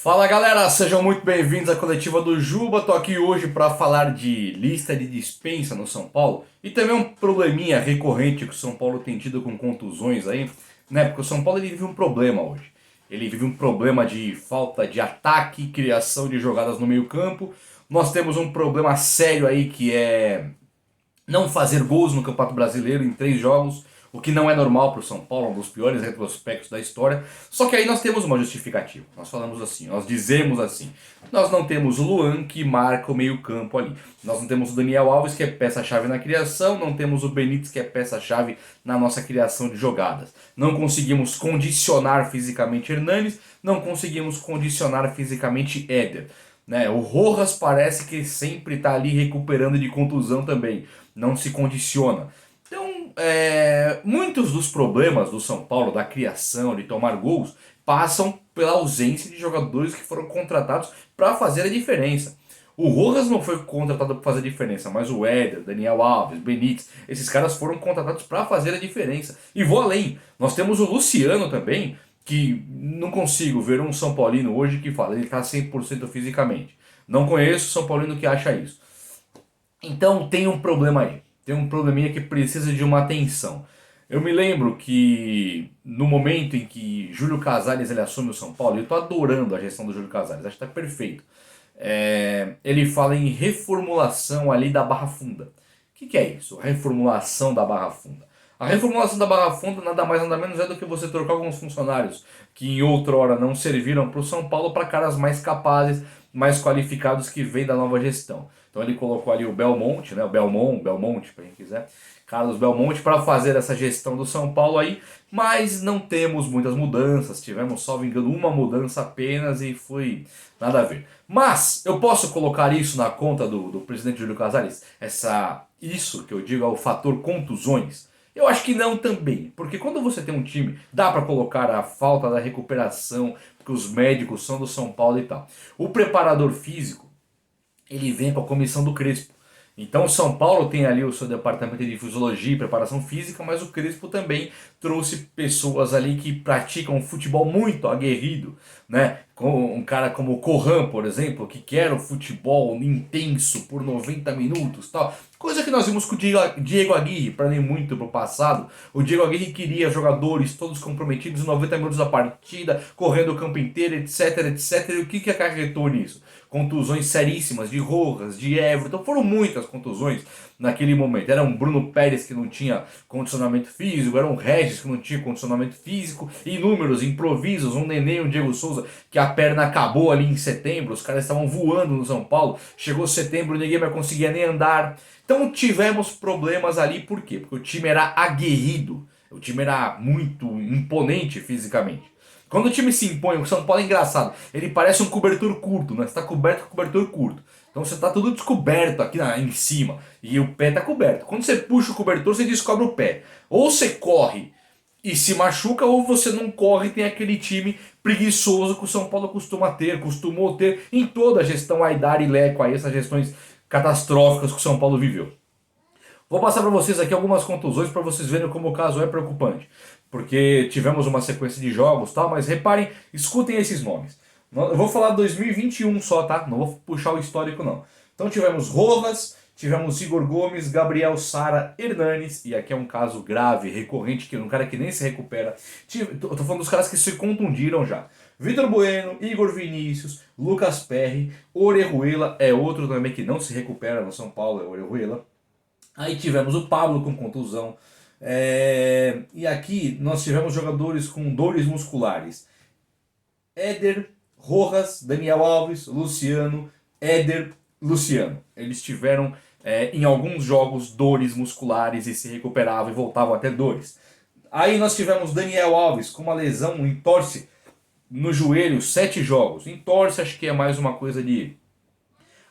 Fala galera, sejam muito bem-vindos à coletiva do Juba. Tô aqui hoje para falar de lista de dispensa no São Paulo e também um probleminha recorrente que o São Paulo tem tido com contusões aí, né? Porque o São Paulo ele vive um problema hoje. Ele vive um problema de falta de ataque, criação de jogadas no meio-campo. Nós temos um problema sério aí que é não fazer gols no Campeonato Brasileiro em 3 jogos, o que não é normal para o São Paulo, um dos piores retrospectos da história. Só que aí nós temos uma justificativa. Nós falamos assim, nós dizemos assim. Nós não temos o Luan que marca o meio-campo ali. Nós não temos o Daniel Alves que é peça-chave na criação, não temos o Benítez que é peça-chave na nossa criação de jogadas. Não conseguimos condicionar fisicamente Hernanes, não conseguimos condicionar fisicamente Éder. Né? O Rojas parece que sempre está ali recuperando de contusão também, não se condiciona. Então, muitos dos problemas do São Paulo, da criação, de tomar gols, passam pela ausência de jogadores que foram contratados para fazer a diferença. O Rojas não foi contratado para fazer a diferença, mas o Éder, Daniel Alves, Benítez, esses caras foram contratados para fazer a diferença. E vou além, nós temos o Luciano também, que não consigo ver um São Paulino hoje que fala, ele está 100% fisicamente. Não conheço São Paulino que acha isso. Então tem um problema aí. Tem um probleminha que precisa de uma atenção. Eu me lembro que no momento em que Júlio Casares ele assume o São Paulo, eu estou adorando a gestão do Júlio Casares, acho que está perfeito. Ele fala em reformulação ali da Barra Funda. O que é isso? Reformulação da Barra Funda. A reformulação da Barra Funda nada mais nada menos é do que você trocar alguns funcionários que em outra hora não serviram para o São Paulo para caras mais capazes, mais qualificados que vêm da nova gestão. Então ele colocou ali o Belmonte, né, o Belmonte, para quem quiser, Carlos Belmonte, para fazer essa gestão do São Paulo aí, mas não temos muitas mudanças, tivemos, salvo engano, uma mudança apenas e foi nada a ver. Mas eu posso colocar isso na conta do presidente Júlio Casares? Isso que eu digo é o fator contusões? Eu acho que não também, porque quando você tem um time, dá para colocar a falta da recuperação, porque os médicos são do São Paulo e tal. O preparador físico, ele vem com a comissão do Crespo. Então o São Paulo tem ali o seu departamento de fisiologia e preparação física, mas o Crespo também trouxe pessoas ali que praticam um futebol muito aguerrido, né? Com um cara como o Corran, por exemplo, que quer o futebol intenso por 90 minutos, tal. Coisa que nós vimos com o Diego Aguirre, para nem muito pro passado. O Diego Aguirre queria jogadores todos comprometidos 90 minutos da partida, correndo o campo inteiro, etc, etc. E o que acarretou nisso? Contusões seríssimas de Rojas, de Everton, foram muitas contusões naquele momento. Era um Bruno Pérez que não tinha condicionamento físico, era um Regis que não tinha condicionamento físico, inúmeros improvisos, um Nenê e um Diego Souza que a perna acabou ali em setembro, os caras estavam voando no São Paulo, chegou setembro, ninguém mais conseguia nem andar. Então tivemos problemas ali, por quê? Porque o time era aguerrido, o time era muito imponente fisicamente. Quando o time se impõe, o São Paulo é engraçado, ele parece um cobertor curto, né? Você está coberto com cobertor curto. Então você está tudo descoberto aqui em cima e o pé está coberto. Quando você puxa o cobertor, você descobre o pé. Ou você corre e se machuca, ou você não corre e tem aquele time preguiçoso que o São Paulo costumou ter em toda a gestão Aidar e Leco, aí essas gestões catastróficas que o São Paulo viveu. Vou passar para vocês aqui algumas contusões para vocês verem como o caso é preocupante. Porque tivemos uma sequência de jogos, tal, mas reparem, escutem esses nomes. Eu vou falar 2021 só, tá? Não vou puxar o histórico não. Então tivemos Rojas, tivemos Igor Gomes, Gabriel Sara, Hernanes, e aqui é um caso grave, recorrente, que é um cara que nem se recupera. Eu tô falando dos caras que se contundiram já. Vitor Bueno, Igor Vinícius, Lucas Perry, Orejuela é outro também que não se recupera no São Paulo, é Orejuela. Aí tivemos o Pablo com contusão. E aqui nós tivemos jogadores com dores musculares. Éder, Rojas, Daniel Alves, Luciano, Éder, Luciano. Eles tiveram em alguns jogos dores musculares e se recuperavam e voltavam a ter dores. Aí nós tivemos Daniel Alves com uma lesão, um entorse no joelho, 7 jogos. Entorse acho que é mais uma coisa de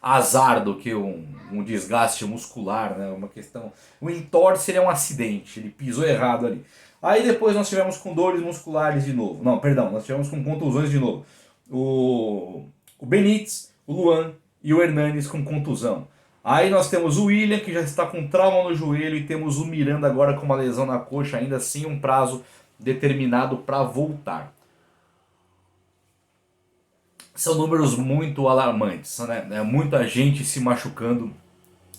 azar do que um desgaste muscular, né? Uma questão. O entorse é um acidente, ele pisou errado ali. Aí depois nós tivemos com dores musculares de novo. Não, perdão, nós tivemos com contusões de novo. O Benítez, o Luan e o Hernanes com contusão. Aí nós temos o William, que já está com trauma no joelho, e temos o Miranda agora com uma lesão na coxa, ainda sem um prazo determinado para voltar. são números muito alarmantes, né? É muita gente se machucando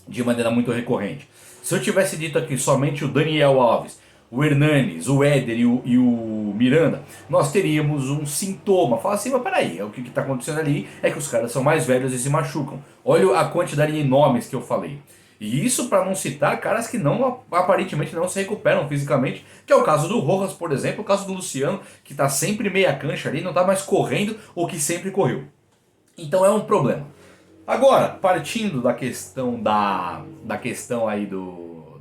de maneira muito recorrente. Se eu tivesse dito aqui somente o Daniel Alves, o Hernanes, o Éder e o Miranda, nós teríamos um sintoma. Fala assim, mas peraí, o que está acontecendo ali é que os caras são mais velhos e se machucam. Olha a quantidade de nomes que eu falei. E isso para não citar caras que não aparentemente não se recuperam fisicamente, que é o caso do Rojas, por exemplo, o caso do Luciano, que está sempre meia cancha ali, não está mais correndo o que sempre correu. Então é um problema. Agora, partindo da questão aí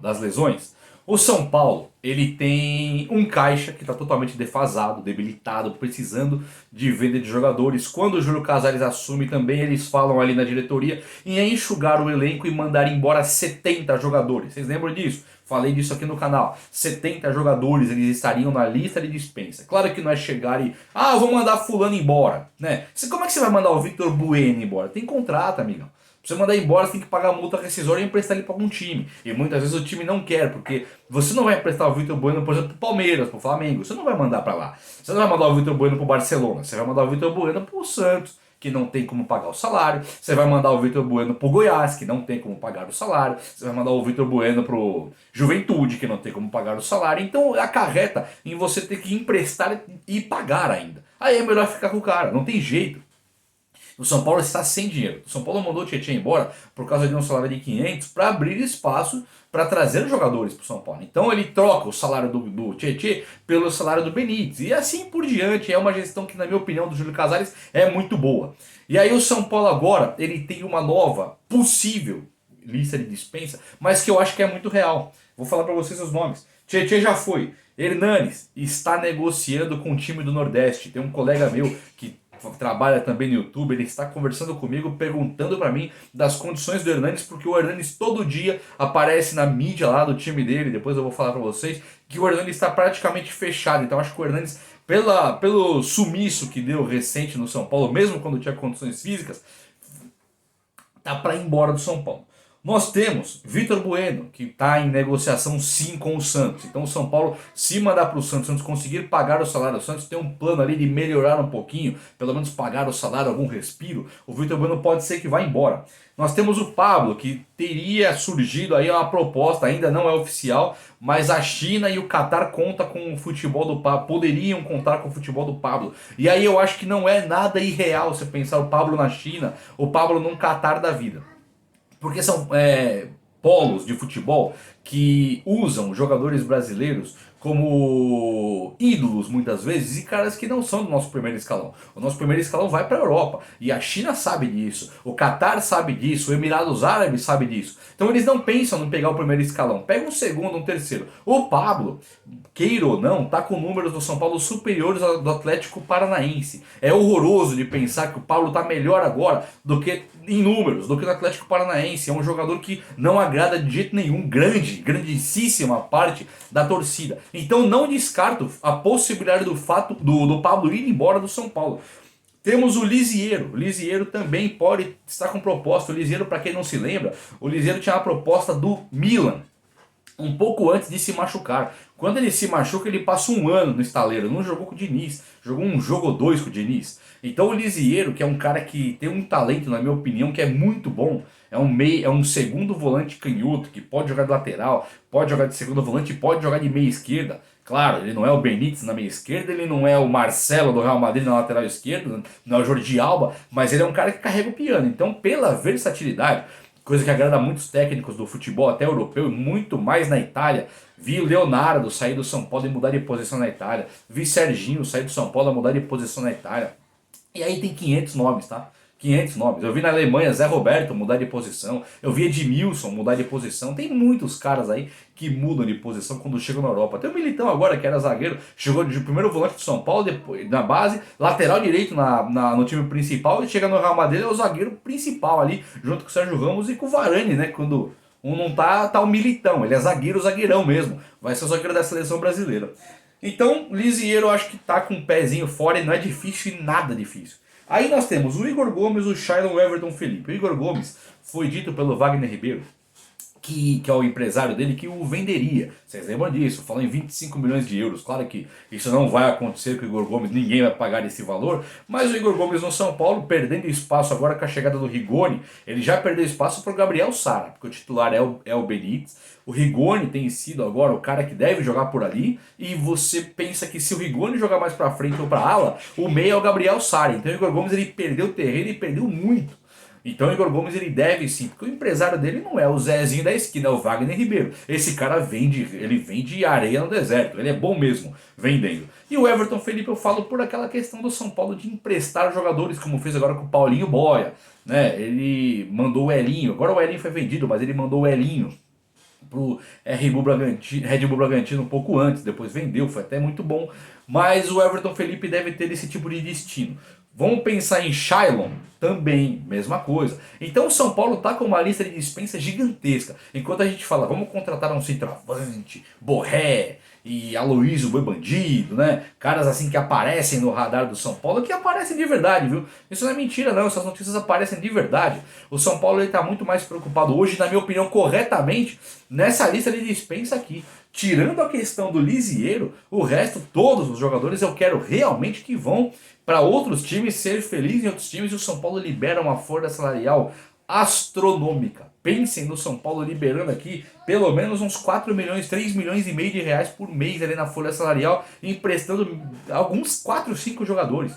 das lesões, o São Paulo ele tem um caixa que está totalmente defasado, debilitado, precisando de venda de jogadores. Quando o Júlio Casares assume também, eles falam ali na diretoria em enxugar o elenco e mandar embora 70 jogadores. Vocês lembram disso? Falei disso aqui no canal. 70 jogadores eles estariam na lista de dispensa. Claro que não é chegar e... Ah, eu vou mandar fulano embora. Né? Como é que você vai mandar o Victor Bueno embora? Tem contrato, amigão. Pra você mandar embora, você tem que pagar multa rescisória e emprestar ele para algum time. E muitas vezes o time não quer, porque você não vai emprestar o Victor Bueno, por exemplo, pro Palmeiras, pro Flamengo. Você não vai mandar para lá. Você não vai mandar o Victor Bueno pro Barcelona. Você vai mandar o Victor Bueno pro Santos, que não tem como pagar o salário. Você vai mandar o Victor Bueno pro Goiás, que não tem como pagar o salário. Você vai mandar o Victor Bueno pro Juventude, que não tem como pagar o salário. Então acarreta em você ter que emprestar e pagar ainda. Aí é melhor ficar com o cara, não tem jeito. O São Paulo está sem dinheiro. O São Paulo mandou o Tietchan embora por causa de um salário de 500 para abrir espaço para trazer jogadores para o São Paulo. Então ele troca o salário do Tietchan pelo salário do Benítez. E assim por diante. É uma gestão que, na minha opinião, do Júlio Casares é muito boa. E aí o São Paulo agora ele tem uma nova possível lista de dispensa, mas que eu acho que é muito real. Vou falar para vocês os nomes. Tietchan já foi. Hernanes está negociando com o time do Nordeste. Tem um colega meu que trabalha também no YouTube, ele está conversando comigo, perguntando para mim das condições do Hernanes, porque o Hernanes todo dia aparece na mídia lá do time dele, depois eu vou falar para vocês, que o Hernanes está praticamente fechado. Então acho que o Hernanes, pelo sumiço que deu recente no São Paulo, mesmo quando tinha condições físicas, tá para ir embora do São Paulo. Nós temos Vitor Bueno, que está em negociação sim com o Santos. Então o São Paulo, se mandar para o Santos conseguir pagar o salário do Santos, tem um plano ali de melhorar um pouquinho, pelo menos pagar o salário, algum respiro, o Vitor Bueno pode ser que vá embora. Nós temos o Pablo, que teria surgido aí uma proposta, ainda não é oficial, mas a China e o Catar contam com o futebol do Pablo, poderiam contar com o futebol do Pablo. E aí eu acho que não é nada irreal você pensar o Pablo na China, o Pablo num Catar da vida. Porque são polos de futebol que usam jogadores brasileiros como ídolos muitas vezes e caras que não são do nosso primeiro escalão. O nosso primeiro escalão vai para a Europa e a China sabe disso, o Catar sabe disso, o Emirados Árabes sabe disso. Então eles não pensam em pegar o primeiro escalão, pega um segundo, um terceiro. O Pablo, queira ou não, tá com números do São Paulo superiores ao do Atlético Paranaense. É horroroso de pensar que o Pablo tá melhor agora do que em números, do que no Atlético Paranaense. É um jogador que não agrada de jeito nenhum, grandíssima parte da torcida. Então não descarto a possibilidade do fato do Pablo ir embora do São Paulo. Temos o Lisieiro. O Lisieiro também pode estar com proposta. O Lisieiro, para quem não se lembra, o Lisieiro tinha uma proposta do Milan um pouco antes de se machucar. Quando ele se machuca, ele passa um ano no estaleiro. Não jogou com o Diniz, jogou um jogo ou dois com o Diniz. Então o Lisieiro, que é um cara que tem um talento, na minha opinião, que é muito bom, é um segundo volante canhoto, que pode jogar de lateral, pode jogar de segundo volante, pode jogar de meia esquerda. Claro, ele não é o Benítez na meia esquerda, ele não é o Marcelo do Real Madrid na lateral esquerda, não é o Jordi Alba, mas ele é um cara que carrega o piano. Então, pela versatilidade, coisa que agrada muitos técnicos do futebol, até europeu, e muito mais na Itália. Vi o Leonardo sair do São Paulo e mudar de posição na Itália. Vi Serginho sair do São Paulo e mudar de posição na Itália. E aí tem 500 nomes, tá? 500 nomes. Eu vi na Alemanha Zé Roberto mudar de posição. Eu vi Edmilson mudar de posição. Tem muitos caras aí que mudam de posição quando chegam na Europa. Tem o Militão agora, que era zagueiro, chegou de primeiro volante do São Paulo, depois na base, lateral direito no time principal, e chega no Real Madrid, é o zagueiro principal ali, junto com o Sérgio Ramos e com o Varane, né? Quando um não tá o Militão, ele é zagueirão mesmo. Vai ser o zagueiro da seleção brasileira. Então, Lisieiro eu acho que tá com um pezinho fora e não é difícil e nada difícil. Aí nós temos o Igor Gomes, o Shailon, o Everton Felipe. O Igor Gomes foi dito pelo Wagner Ribeiro que que é o empresário dele, que o venderia. Vocês lembram disso? Falou em 25 milhões de euros. Claro que isso não vai acontecer com o Igor Gomes, ninguém vai pagar esse valor, mas o Igor Gomes no São Paulo, perdendo espaço agora com a chegada do Rigoni, ele já perdeu espaço para o Gabriel Sara, porque o titular é o Benítez. O Rigoni tem sido agora o cara que deve jogar por ali, e você pensa que se o Rigoni jogar mais para frente ou para ala, o meio é o Gabriel Sara. Então o Igor Gomes ele perdeu terreno e perdeu muito. Então o Igor Gomes ele deve sim, porque o empresário dele não é o Zezinho da esquina, é o Wagner Ribeiro. Esse cara vende areia no deserto, ele é bom mesmo vendendo. E o Everton Felipe eu falo por aquela questão do São Paulo de emprestar jogadores, como fez agora com o Paulinho Boia, né? Ele mandou o Elinho, agora o Elinho foi vendido, mas ele mandou o Elinho pro Red Bull Bragantino um pouco antes, depois vendeu, foi até muito bom. Mas o Everton Felipe deve ter esse tipo de destino. Vamos pensar em Shailon? Também, mesma coisa. Então o São Paulo está com uma lista de dispensa gigantesca. Enquanto a gente fala, vamos contratar um centroavante, Borré e Aloysio Boi Bandido, né? Caras assim que aparecem no radar do São Paulo, que aparecem de verdade, viu? Isso não é mentira não, essas notícias aparecem de verdade. O São Paulo está muito mais preocupado hoje, na minha opinião, corretamente, nessa lista de dispensa aqui. Tirando a questão do Lisieiro, o resto, todos os jogadores eu quero realmente que vão para outros times, ser feliz em outros times, e o São Paulo libera uma folha salarial astronômica. Pensem no São Paulo liberando aqui pelo menos uns 4 milhões, 3 milhões e meio de reais por mês ali na folha salarial, emprestando alguns 4, 5 jogadores.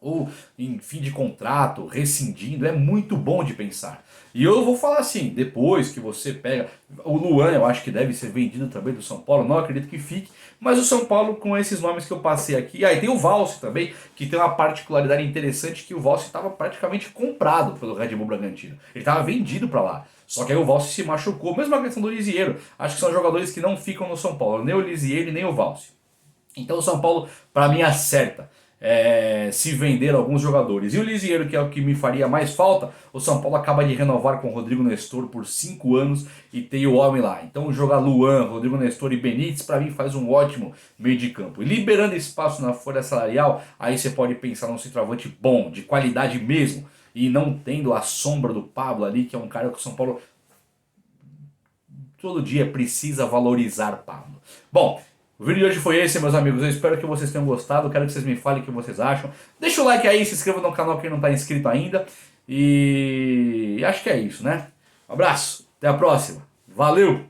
Ou em fim de contrato, rescindindo, é muito bom de pensar. E eu vou falar assim, depois que você pega... O Luan eu acho que deve ser vendido também do São Paulo, não acredito que fique, mas o São Paulo com esses nomes que eu passei aqui... Aí tem o Valse também, que tem uma particularidade interessante, que o Valse estava praticamente comprado pelo Red Bull Bragantino. Ele estava vendido para lá. Só que aí o Valse se machucou, mesma questão do Lisieiro. Acho que são jogadores que não ficam no São Paulo, nem o Lisieiro nem o Valse. Então o São Paulo, para mim, acerta. Se vender alguns jogadores. E o Lisieiro, que é o que me faria mais falta, o São Paulo acaba de renovar com o Rodrigo Nestor por 5 anos e tem o homem lá. Então jogar Luan, Rodrigo Nestor e Benítez para mim faz um ótimo meio de campo. E liberando espaço na folha salarial, aí você pode pensar num centroavante bom, de qualidade mesmo, e não tendo a sombra do Pablo ali, que é um cara que o São Paulo todo dia precisa valorizar Pablo. Bom, o vídeo de hoje foi esse, meus amigos. Eu espero que vocês tenham gostado. Quero que vocês me falem o que vocês acham. Deixa o like aí, se inscreva no canal quem não está inscrito ainda. E acho que é isso, né? Um abraço, até a próxima. Valeu!